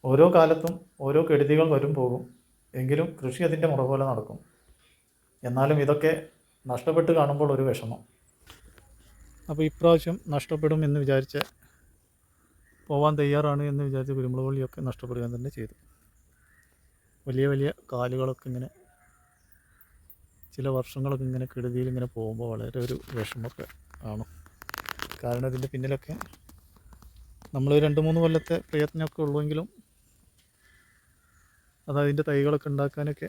ഓരോ കാലത്തും ഓരോ കെടുതികൾ വരും പോകും. എങ്കിലും കൃഷി അതിൻ്റെ മുറ പോലെ നടക്കും. എന്നാലും ഇതൊക്കെ നഷ്ടപ്പെട്ട് കാണുമ്പോൾ ഒരു വിഷമം. അപ്പോൾ ഇപ്രാവശ്യം നഷ്ടപ്പെടും എന്ന് വിചാരിച്ച് പോവാൻ തയ്യാറാണ് എന്ന് വിചാരിച്ച് കുരുമുളക് വള്ളിയൊക്കെ നഷ്ടപ്പെടുക തന്നെ ചെയ്തു. വലിയ വലിയ കാലുകളൊക്കെ ഇങ്ങനെ ചില വർഷങ്ങളൊക്കെ ഇങ്ങനെ കെടുതിയിൽ ഇങ്ങനെ പോകുമ്പോൾ വളരെ ഒരു വിഷമമൊക്കെ ആണ്. കാരണം ഇതിൻ്റെ പിന്നിലൊക്കെ നമ്മൾ 2-3 കൊല്ലത്തെ പ്രയത്നമൊക്കെ ഉള്ളുവെങ്കിലും അതിൻ്റെ തൈകളൊക്കെ ഉണ്ടാക്കാനൊക്കെ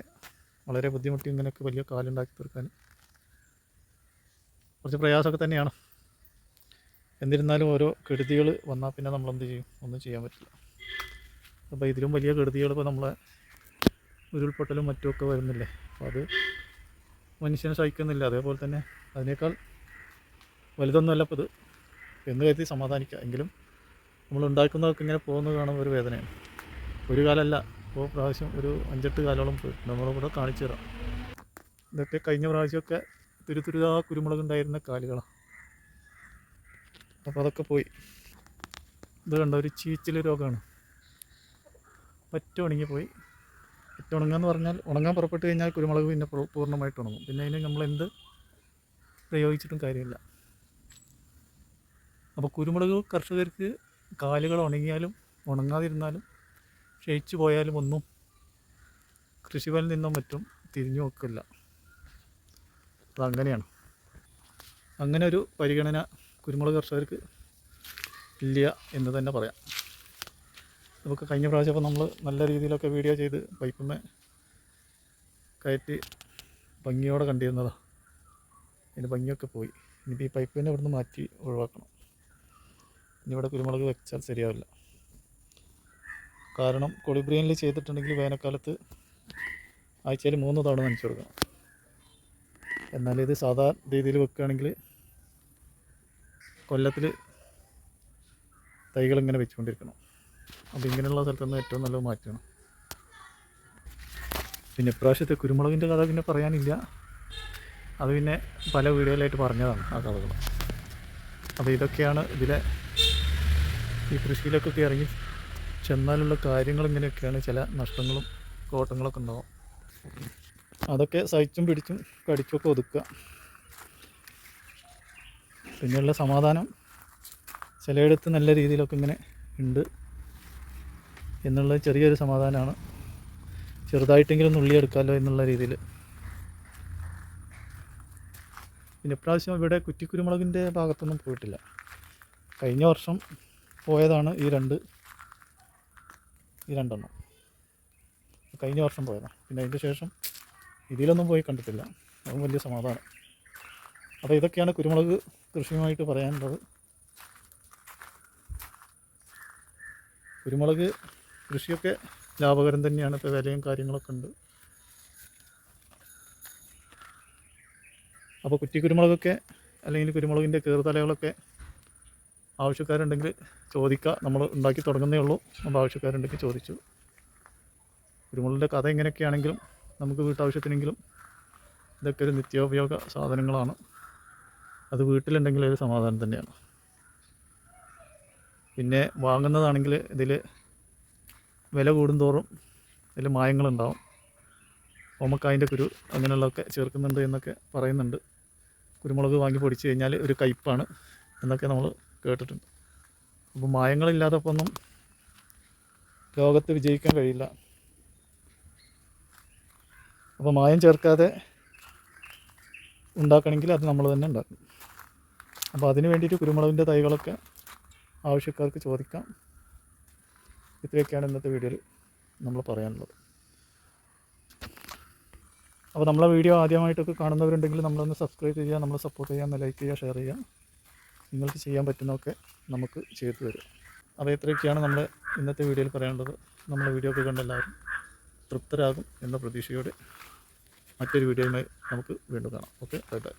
വളരെ ബുദ്ധിമുട്ടി. ഇങ്ങനെയൊക്കെ വലിയ കാലുണ്ടാക്കി തീർക്കാൻ കുറച്ച് പ്രയാസമൊക്കെ തന്നെയാണ്. എന്നിരുന്നാലും ഓരോ കെടുതികൾ വന്നാൽ പിന്നെ നമ്മളെന്ത് ചെയ്യും? ഒന്നും ചെയ്യാൻ പറ്റില്ല. അപ്പോൾ ഇതിലും വലിയ കെടുതികൾ ഇപ്പോൾ നമ്മളെ ഉരുൾപൊട്ടലും മറ്റുമൊക്കെ വരുന്നില്ലേ. അപ്പോൾ അത് മനുഷ്യനെ സഹിക്കുന്നില്ല. അതേപോലെ തന്നെ അതിനേക്കാൾ വലുതൊന്നുമല്ല ഇപ്പോൾ ഇത് എന്ന് കരുതി സമാധാനിക്കുക. എങ്കിലും നമ്മൾ ഉണ്ടാക്കുന്നതൊക്കെ ഇങ്ങനെ പോകുന്നത് കാണുമ്പോൾ ഒരു വേദനയാണ്. ഒരു കാലമല്ല, ഇപ്പോൾ പ്രാവശ്യം ഒരു 5-8 കാലോളം പോയി. നമ്മളിവിടെ കാണിച്ചു തരാം. ഇതൊക്കെ കഴിഞ്ഞ പ്രാവശ്യമൊക്കെ തുരുതുരുതാ കുരുമുളക് ഉണ്ടായിരുന്ന കാലുകളാണ്. അപ്പോൾ അതൊക്കെ പോയി. ഇത് കണ്ട ഒരു ചീച്ചിൽ രോഗമാണ്. പറ്റ ഉണങ്ങിപ്പോയി. പറ്റ ഉണങ്ങാന്ന് പറഞ്ഞാൽ ഉണങ്ങാൻ പുറപ്പെട്ട് കഴിഞ്ഞാൽ കുരുമുളക് പിന്നെ പൂർണ്ണമായിട്ട് ഉണങ്ങും. പിന്നെ അതിന് നമ്മൾ എന്ത് പ്രയോഗിച്ചിട്ടും കാര്യമില്ല. അപ്പോൾ കുരുമുളക് കർഷകർക്ക് കാലുകൾ ഉണങ്ങിയാലും ഉണങ്ങാതിരുന്നാലും ക്ഷയിച്ചു പോയാലും ഒന്നും കൃഷിഭവനിൽ നിന്നും മറ്റും തിരിഞ്ഞു നോക്കില്ല. അതങ്ങനെയാണ്. അങ്ങനെ ഒരു പരിഗണന കുരുമുളക് കർഷകർക്ക് ഇല്ല എന്ന് തന്നെ പറയാം. നമുക്ക് കഴിഞ്ഞ പ്രാവശ്യം അപ്പോൾ നമ്മൾ നല്ല രീതിയിലൊക്കെ വീഡിയോ ചെയ്ത് പൈപ്പിന്മേ കയറ്റി ഭംഗിയോടെ കണ്ടിരുന്നതാണ്. അതിൻ്റെ ഭംഗിയൊക്കെ പോയി. ഇനിയിപ്പോൾ ഈ പൈപ്പിനെ ഇവിടുന്ന് മാറ്റി ഒഴിവാക്കണം. ഇനി ഇവിടെ കുരുമുളക് വെച്ചാൽ ശരിയാവില്ല. കാരണം കൊളിബ്രിയനിൽ ചെയ്തിട്ടുണ്ടെങ്കിൽ വേനൽക്കാലത്ത് ആഴ്ചയിൽ 3 തവണ നനച്ചു കൊടുക്കണം. എന്നാൽ ഇത് സാധാ രീതിയിൽ വെക്കുകയാണെങ്കിൽ കൊല്ലത്തിൽ തൈകൾ ഇങ്ങനെ വെച്ചുകൊണ്ടിരിക്കണം. അപ്പോൾ ഇങ്ങനെയുള്ള സ്ഥലത്തുനിന്ന് ഏറ്റവും നല്ലത് മാറ്റണം. പിന്നെ ഇപ്രാവശ്യത്തെ കുരുമുളകിൻ്റെ കഥ പിന്നെ പറയാനില്ല. അത് പിന്നെ പല വീഡിയോയിലായിട്ട് പറഞ്ഞതാണ് ആ കഥകൾ. അപ്പോൾ ഇതൊക്കെയാണ് ഇതിലെ ഈ കൃഷിയിലൊക്കെ ഇറങ്ങി ചെന്നാലുള്ള കാര്യങ്ങൾ. ഇങ്ങനെയൊക്കെയാണ്. ചില നഷ്ടങ്ങളും കോട്ടങ്ങളൊക്കെ ഉണ്ടാവും. അതൊക്കെ സഹിച്ചും പിടിച്ചും കടിച്ചൊക്കെ ഒതുക്കുക. പിന്നെയുള്ള സമാധാനം ചിലയിടത്ത് നല്ല രീതിയിലൊക്കെ ഇങ്ങനെ ഉണ്ട് എന്നുള്ള ചെറിയൊരു സമാധാനമാണ്. ചെറുതായിട്ടെങ്കിലും നുള്ളിയെടുക്കാമല്ലോ എന്നുള്ള രീതിയിൽ. പിന്നെ ഇപ്രാവശ്യം ഇവിടെ കുറ്റിക്കുരുമുളകിൻ്റെ ഭാഗത്തൊന്നും പോയിട്ടില്ല. കഴിഞ്ഞ വർഷം പോയതാണ് ഈ രണ്ടെണ്ണം. കഴിഞ്ഞ വർഷം പോയതാണ്. പിന്നെ അതിൻ്റെ ശേഷം ഇതിലൊന്നും പോയി കണ്ടിട്ടില്ല. അതും വലിയ സമാധാനം. അപ്പോൾ ഇതൊക്കെയാണ് കുരുമുളക് കൃഷിയുമായിട്ട് പറയാനുള്ളത്. കുരുമുളക് കൃഷിയൊക്കെ ലാഭകരം തന്നെയാണ്. ഇപ്പോൾ വിലയും കാര്യങ്ങളൊക്കെ ഉണ്ട്. അപ്പോൾ കുറ്റിക്കുരുമുളകൊക്കെ അല്ലെങ്കിൽ കുരുമുളകിൻ്റെ കീറുതലകളൊക്കെ ആവശ്യക്കാരുണ്ടെങ്കിൽ ചോദിക്കുക. നമ്മൾ ഉണ്ടാക്കി തുടങ്ങുന്നേ ഉള്ളൂ. നമ്മൾ ആവശ്യക്കാരുണ്ടെങ്കിൽ ചോദിച്ചു. കുരുമുളകിൻ്റെ കഥ എങ്ങനെയൊക്കെയാണെങ്കിലും നമുക്ക് വീട്ടാവശ്യത്തിനെങ്കിലും ഇതൊക്കെ ഒരു നിത്യോപയോഗ സാധനങ്ങളാണ്. അത് വീട്ടിലുണ്ടെങ്കിൽ ഒരു സമാധാനം തന്നെയാണ്. പിന്നെ വാങ്ങുന്നതാണെങ്കിൽ ഇതിൽ വില കൂടുന്തോറും ഇതിൽ മായങ്ങളുണ്ടാവും. ഓമക്കായൻ്റെ കുരു അങ്ങനെയുള്ളതൊക്കെ ചേർക്കുന്നുണ്ട് എന്നൊക്കെ പറയുന്നുണ്ട്. കുരുമുളക് വാങ്ങി പൊടിച്ച് കഴിഞ്ഞാൽ ഒരു കയ്പ്പാണ് എന്നൊക്കെ നമ്മൾ കേട്ടിട്ടുണ്ട്. അപ്പോൾ മായങ്ങളില്ലാത്തപ്പോൾ ഒന്നും ലോകത്ത് വിജയിക്കാൻ കഴിയില്ല. അപ്പോൾ മായം ചേർക്കാതെ ഉണ്ടാക്കണമെങ്കിൽ അത് നമ്മൾ തന്നെ ഉണ്ടാക്കും. അപ്പോൾ അതിന് വേണ്ടിയിട്ട് കുരുമുളകിൻ്റെ തൈകളൊക്കെ ആവശ്യക്കാർക്ക് ചോദിക്കാം. ഇത്രയൊക്കെയാണ് ഇന്നത്തെ വീഡിയോയിൽ നമ്മൾ പറയാനുള്ളത്. അപ്പോൾ നമ്മളെ വീഡിയോ ആദ്യമായിട്ടൊക്കെ കാണുന്നവരുണ്ടെങ്കിൽ നമ്മളൊന്ന് സബ്സ്ക്രൈബ് ചെയ്യുക, നമ്മൾ സപ്പോർട്ട് ചെയ്യുക, ലൈക്ക് ചെയ്യുക, ഷെയർ ചെയ്യുക. നിങ്ങൾക്ക് ചെയ്യാൻ പറ്റുന്നതൊക്കെ നമുക്ക് ചെയ്തു തരും. അപ്പോൾ ഇത്രയൊക്കെയാണ് നമ്മൾ ഇന്നത്തെ വീഡിയോയിൽ പറയാനുള്ളത്. നമ്മളെ വീഡിയോ ഒക്കെ കണ്ട് എല്ലാവരും തൃപ്തരാകും എന്ന പ്രതീക്ഷയോടെ മറ്റൊരു വീഡിയോയുമായി നമുക്ക് വീണ്ടും കാണാം. Okay, bye bye.